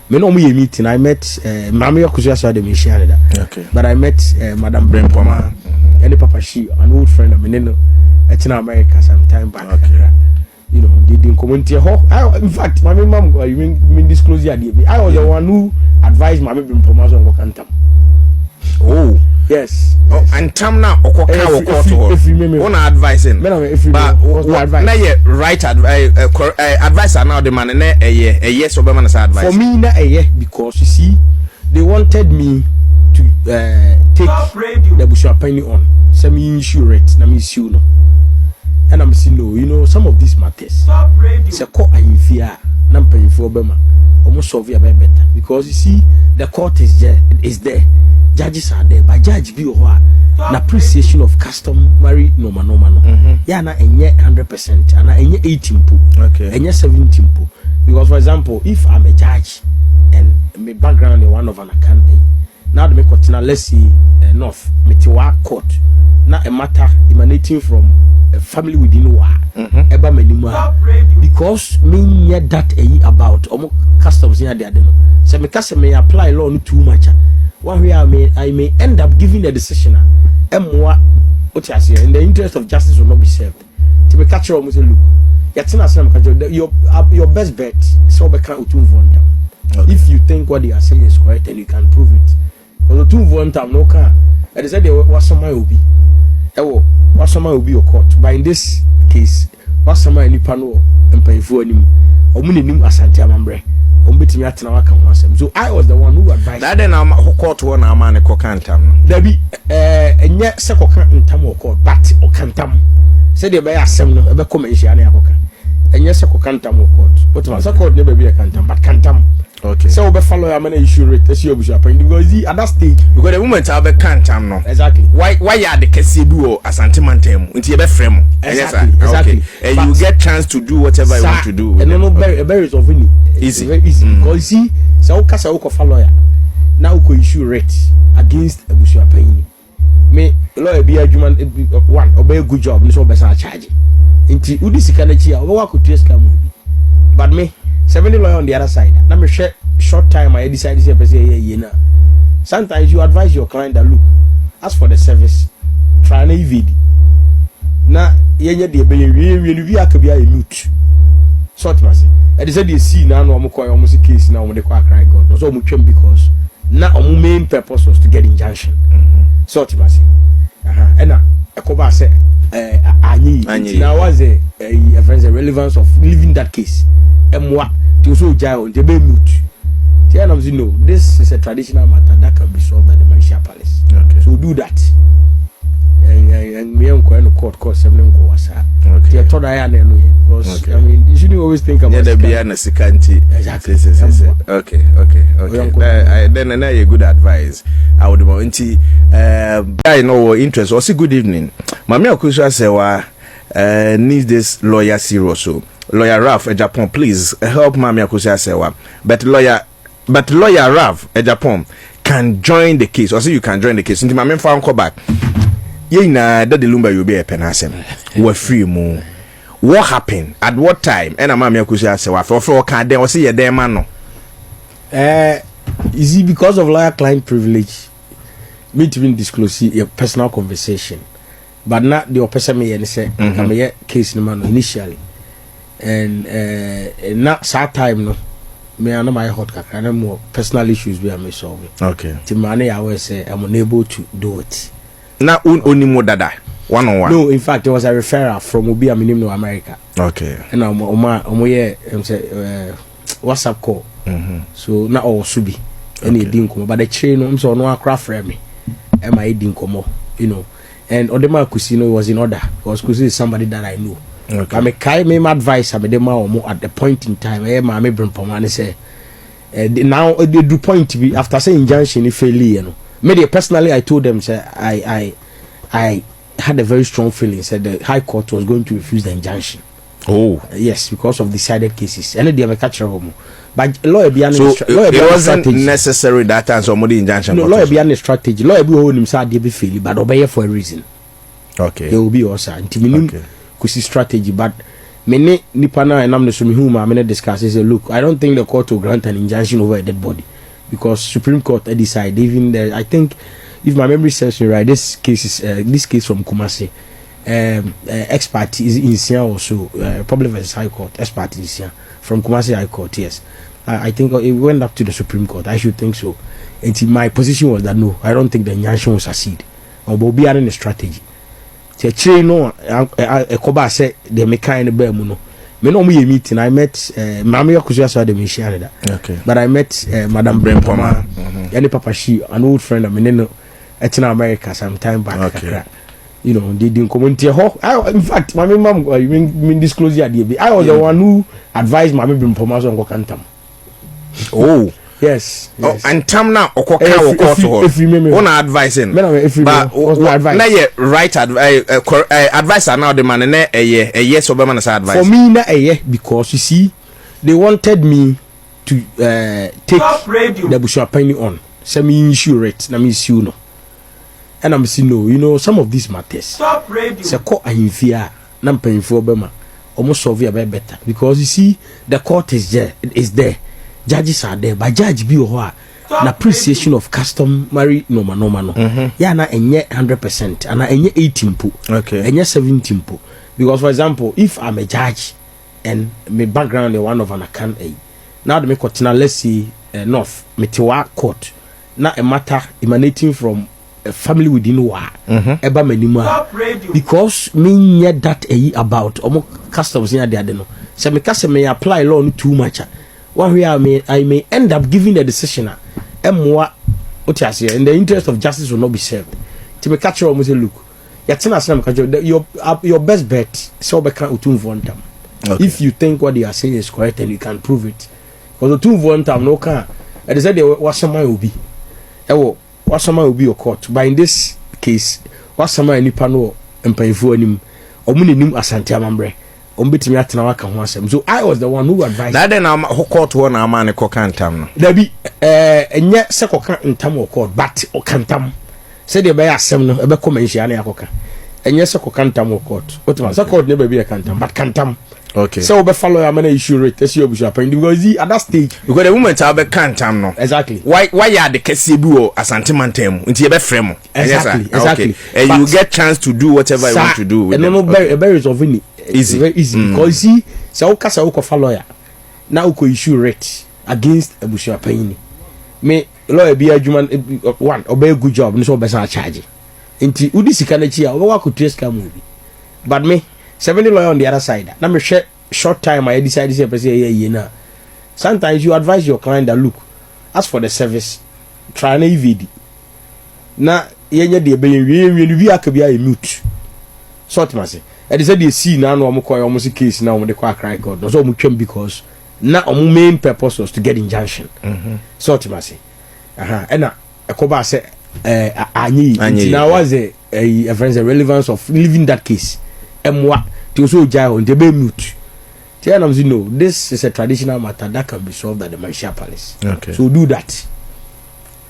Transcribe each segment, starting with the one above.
me no me meeting. I met Mami Akosua saw the mission. Okay. But I met Madam Bempongmaa, and Papa she, an old friend of mine. It's in America some time back. Okay. You know, they didn't comment here. In fact, my mom, you mean disclose the idea. I was the one who advised my Bempongmaa on Ntam. Oh. Yes. Oh, and Ntam now, if you remember, one advising. But now you right advice are now the man and a yes or man advice. For me, not a yes, because you see, they wanted me to take the Bushapani on. Semi-insurance, na me sue no. And I'm saying no, you know, some of these matters. It's a court I fear, na paying for Obama. Almost solve it better because you see, the court is there. Judges are there, but judge be an appreciation of customary normal no. Yeah, na enye 100%, and enye 18 po, okay, enye 17 po. Because for example, if I'm a judge and my background is one of an account, now the me continue, let's say North Metiwa Court, now a matter emanating from a family within war, eba menima, because me near that about almost customs near there no. So me case me apply law no too much. One way I may end up giving the decision. In the interest of justice will not be served. To be catcher almost look. Your best bet is Otumfuor. If you think what they are saying is correct and you can prove it. Because Otumfuor no can. And they said what somebody will be. What somebody will be your court. But in this case, what somebody ni pano and pay for him. Omunim asante amambre. So I was the one who advised. That then I'm court one man a cocantam. There be and yet second Ntam or court, but or cantam. Said they buy a seminar, a commission, and yes, a cocantam or court. But was a court never be a cantam, but cantam. Okay. So we follow a man issue rate as you because at that stage because the woman have a cantam no. Exactly. Why are the Keseɛ or a sentimentum until you frame? Exactly. Okay. And you get chance to do whatever you want to do. And no barriers of any. Easy. Very easy. Because you see, so Kasa Oko lawyer now go issue rate against a bush paying. Me lawyer be a human one obey a good job, no better charge. Into Udisi Kanachi, or could taste movie. But me 70 lawyer on the other side. Now me short time I decided to say sometimes you advise your client that look, as for the service, try and evade. Now ye the we are could be a mute. Sort must I said they see now no almost case now when they cry God. So much because now our main purpose was to get injunction. Sort must and now a coba say now was a relevance of leaving that case. And what to so jail the be mute. No, this is a traditional matter that can be solved at the Marshal Palace. Okay. So do that. And me and Koen court cost 7 was okay. Because okay. I mean you shouldn't always think about the behind a security. Exactly. Okay. Then a good advice. I would want I know interest. Also good evening. Mami Akosua Serwaa needs this lawyer serious. So lawyer Ralph Japan, please help Mami Akosua Serwaa. But lawyer Ralph Japan can join the case. Also you can join the case. Until Mami found call back. Yena that the lumba you be a penasem. We're free mo. What happened? At what time? And Mami Akosua Serwaa for can then see a damn man. Is it because of lawyer client privilege? Me to even disclose your personal conversation. But not the person me and say come here case no man initially. And not sad time no. Me I know my hot kakra and more personal issues we are me solving. Okay. The money I always say I'm unable to do it. Now only more dada. One-on-one. No, in fact, it was a referral from Obi Aminim to America. Okay. And I'm say WhatsApp call. So now all Subi. Any didn't come, but the chain I'm so no craft for me. Am I didn't come, you know. And Odema Kusino was in order because Kusi is somebody that I know. Okay. I make my advice. I made more at the point in time. I may Bempongmaa say now they do point to be after saying injunction if you know. Maybe personally I told them say I had a very strong feeling said the High Court was going to refuse the injunction. Oh yes, because of decided cases. And they have a catcher home. But lawyer be so it wasn't necessary that time somebody injunction. No, lawyer be a strategy. Lawyer be hold himself they be failing, but obey for a reason. Okay. There will be also anti-minimum strategy, but Many Nipana and I'm the Sumihuma, many discuss say, look, I don't think the court will grant an injunction over a dead body because Supreme Court decide even there. I think if my memory serves me right, this case from Kumasi, expert is in Sia also, probably versus High Court, expert in Sia from Kumasi High Court, yes. I think it went up to the Supreme Court. I should think so. And my position was that no, I don't think the injunction will succeed. Or will be a strategy. Che no, a Koba said they make kind of bear muno. Me no me meeting. I met Mammy Akosua saw the mission. Okay. But I met Madam Bempongmaa, any Papa she, an old friend of mine, in America some time back. Okay. You know, they didn't come into in fact, my mom, you disclose the idea. I was the one who advised Mammy Bempongmaa on Ntam. Oh. Yes. Oh, and Ntam now if you remember on advising. But na right advice now the man a yes or advice. For me na because you see they wanted me to take the Bushapani on. Say me insure it, na me issue no. And I'm saying no, you know some of these matters. Stop radio. Say court ahimfia na mpanyimfo bema almost solve a better because you see the court is there. Judges are there, but judge be an appreciation of customary no. Yeah, na enye 100%, and enye 18 po. Okay. Enye 17 po. Because for example, if I'm a judge and my background is one of an account A, now the me continue, let's see North Metewa Court. Now a matter emanating from a family within wa. Eba menima. Because me get that about omo customs in there no. So me case me apply law too much. One way I may end up giving the decision in the interest of justice will not be served. To me catch you almost look. Your best bet so Otumfuor Ntam. If you think what they are saying is correct and you can prove it. Because Otumfuor Ntam no can. And they said what somebody will be. What somebody will be your court. But in this case, what somebody ni pano empayfo anim. Omuni nim asante amambre. So I was the one who advised. That then I'm court one a man Ntam. There be and yet second Ntam or court, but or Ntam. Said the bear some no ebe commention and yakoka. And yes, second Ntam or court. What was a court never be a Ntam, but Ntam. Okay. So be follow a man issue rate as you bishop because at that stage because the woman tell be Ntam no. Exactly. Why are the Keseɛ or asante mantem until you be frame. Exactly. Okay. And you get chance to do whatever you want to do with and them. And no berries of any easy. Very easy because see so kasa uko lawyer na uko issue rate against Abusuapani me lawyer be adwuma one obey good job no so be say charge nti udi sika na chi a wo ko trace ka movie but me 70 lawyer on the other side na me short time I decide say person here na sometimes you advise your client that look as for the service try na evd na yenye de be wi akabi a mute sort mase and they said they see now no almost case now they call cry court so because now main purpose was to get injunction so timasi and na Koba say anyi now was a friends the relevance of leaving that case emwa to so jai on the be mute tell them no this is a traditional matter that can be solved at the Marshal Palace. Okay, so do that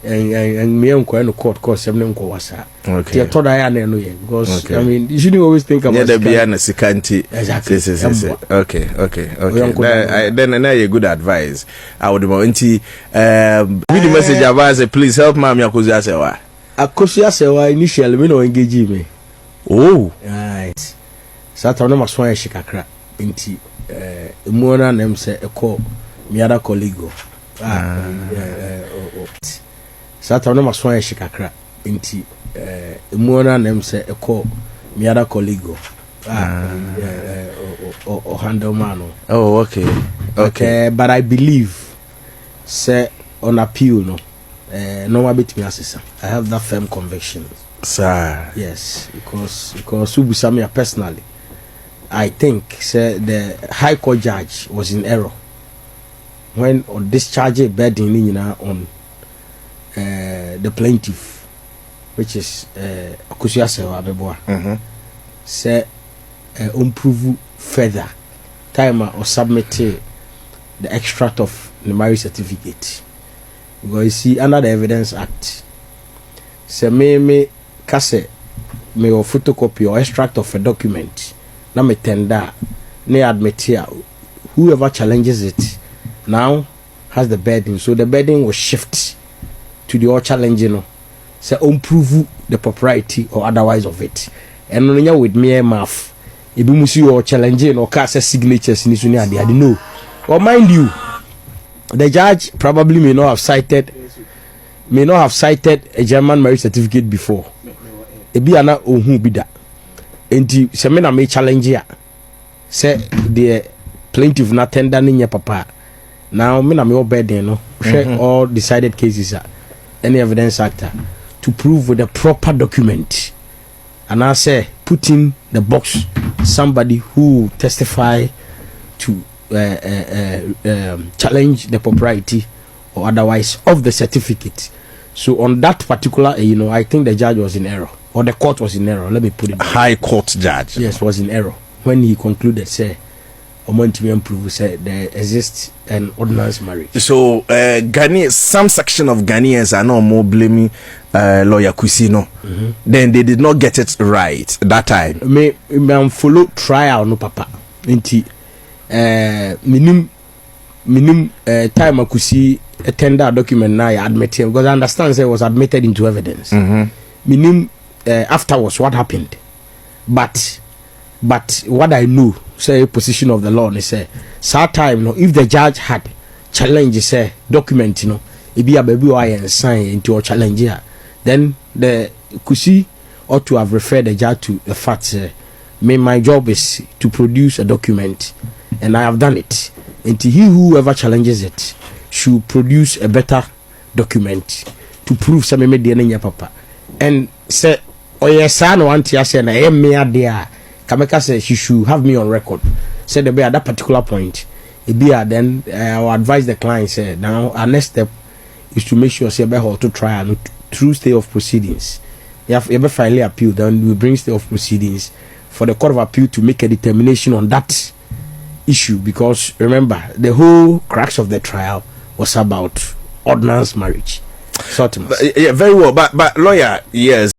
and me unko no court cause them nko wasa. Okay, told I no yen because okay. I mean you shouldn't always think about yeah, there be an sikanti. Exactly. Okay. Then a good advice. I would want to read the message advise please help Mami Akosua Serwaa. Akosua Serwaa initially me no engage me. Oh, right. Saturday no maswan shikakra nti muona nem se e call mi other colleague. Saturday no maswan shikakra nti muona nem se e call mi other colleague. Or handle man. Oh, okay. But I believe say on appeal no one bit me assessor. I have that firm conviction. Sir. Yes, because Ubusami personally, I think say the High Court judge was in error when on discharge burden on the plaintiff, which is Akosua Serwaa. Say improve further time or submit the extract of the marriage certificate because you see under the Evidence Act say me kase me or photocopy or extract of a document na me tender ne admit here, whoever challenges it now has the burden. So the burden will shift to the all challenging, say prove the propriety or otherwise of it. And when with mere mouth, if you see or challenging or cast signatures in this I didn't know. Or mind you, the judge probably may not have cited a German marriage certificate before. It be ana ohun bi da. Enti se me na me challenge ya. Say the plaintiff na tender ni papa. Now me na me obedient no. Share all decided cases any evidence actor to prove with a proper document. And I say put in the box somebody who testify to challenge the propriety or otherwise of the certificate. So on that particular, I think the judge was in error, or the court was in error. Let me put it. High court judge. Yes, was in error when he concluded, say, OMANPA prove said there exists an ordinance marriage. So some section of Ghanaians are now more blaming lawyer Kusino. Then they did not get it right that time. Me follow trial no papa. Inti minimum time Akusi a tender document now admit him because I understand say it was admitted into evidence. Minimum afterwards what happened, but what I know say position of the law they say sad time if the judge had challenge say document it be a baby and sign into a challenge here, then the Kusi ought to have referred the judge to the fact my job is to produce a document and I have done it. And he whoever challenges it should produce a better document to prove some made the papa. And say, oh yes, son, want to say, I am me there. Kameka said she should have me on record. Said the at that particular point. It be then I will advise the client. Say now our next step is to make sure say to trial through stay of proceedings. If ever finally appeal, then we bring stay of proceedings for the court of appeal to make a determination on that issue, because remember the whole crux of the trial was about ordinance marriage. Yeah, very well, but lawyer, yes.